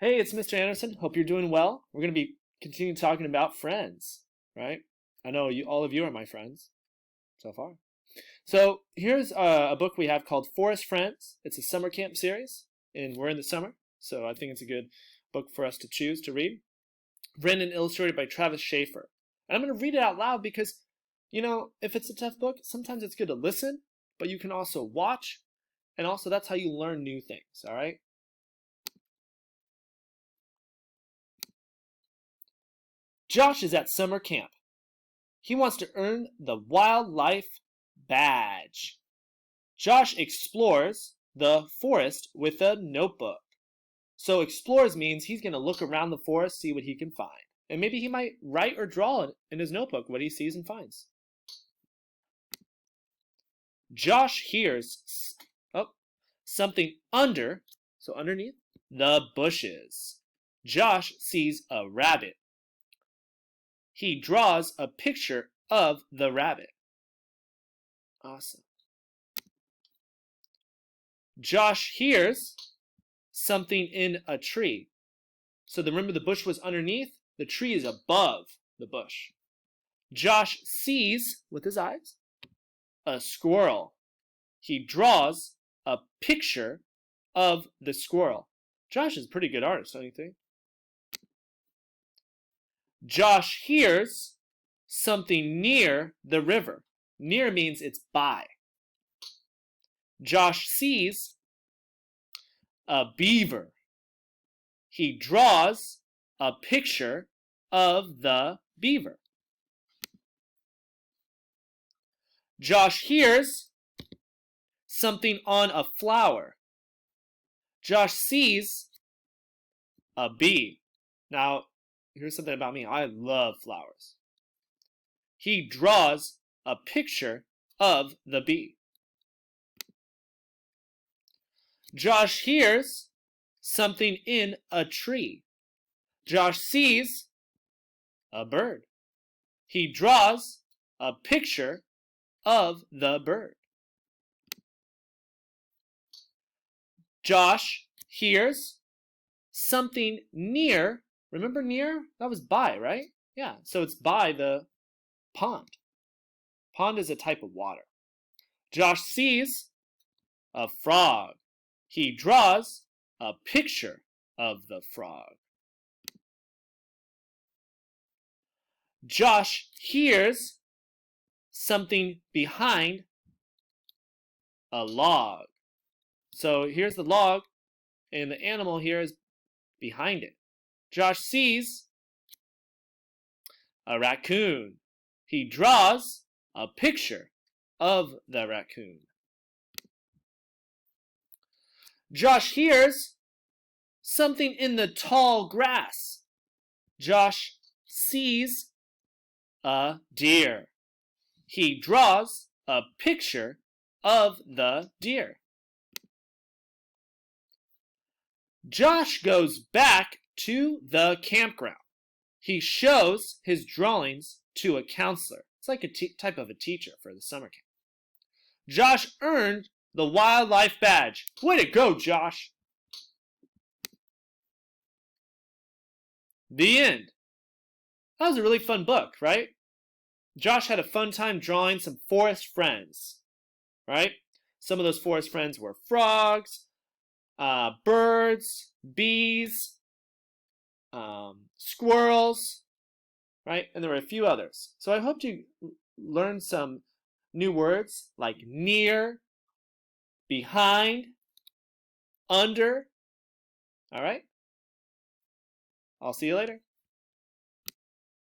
Hey, it's Mr. Anderson. Hope you're doing well. We're going to be continuing talking about friends, right? I know all of you are my friends so far. So here's a book we have called Forest Friends. It's a summer camp series, and we're in the summer, so I think it's a good book for us to choose to read. Written and illustrated by Travis Schaefer. And I'm going to read it out loud because, if it's a tough book, sometimes it's good to listen, but you can also watch, and also that's how you learn new things, all right? Josh is at summer camp. He wants to earn the wildlife badge. Josh explores the forest with a notebook. So explores means he's going to look around the forest, see what he can find. And maybe he might write or draw in his notebook what he sees and finds. Josh hears something underneath the bushes. Josh sees a rabbit. He draws a picture of the rabbit. Awesome. Josh hears something in a tree. So remember the bush was underneath, the tree is above the bush. Josh sees, with his eyes, a squirrel. He draws a picture of the squirrel. Josh is a pretty good artist, don't you think? Josh hears something near the river. Near means it's by. Josh sees a beaver. He draws a picture of the beaver. Josh hears something on a flower. Josh sees a bee. Now, here's something about me. I love flowers. He draws a picture of the bee. Josh hears something in a tree. Josh sees a bird. He draws a picture of the bird. Josh hears something near. Remember near? That was by, right? Yeah, so it's by the pond. Pond is a type of water. Josh sees a frog. He draws a picture of the frog. Josh hears something behind a log. So here's the log, and the animal here is behind it. Josh sees a raccoon. He draws a picture of the raccoon. Josh hears something in the tall grass. Josh sees a deer. He draws a picture of the deer. Josh goes back to the campground. He shows his drawings to a counselor. It's like a type of a teacher for the summer camp. Josh earned the wildlife badge. Way to go, Josh! The end. That was a really fun book, right? Josh had a fun time drawing some forest friends, right? Some of those forest friends were frogs, birds, bees, squirrels, right? And there were a few others. So I hope you learned some new words like near, behind, under. All right? I'll see you later.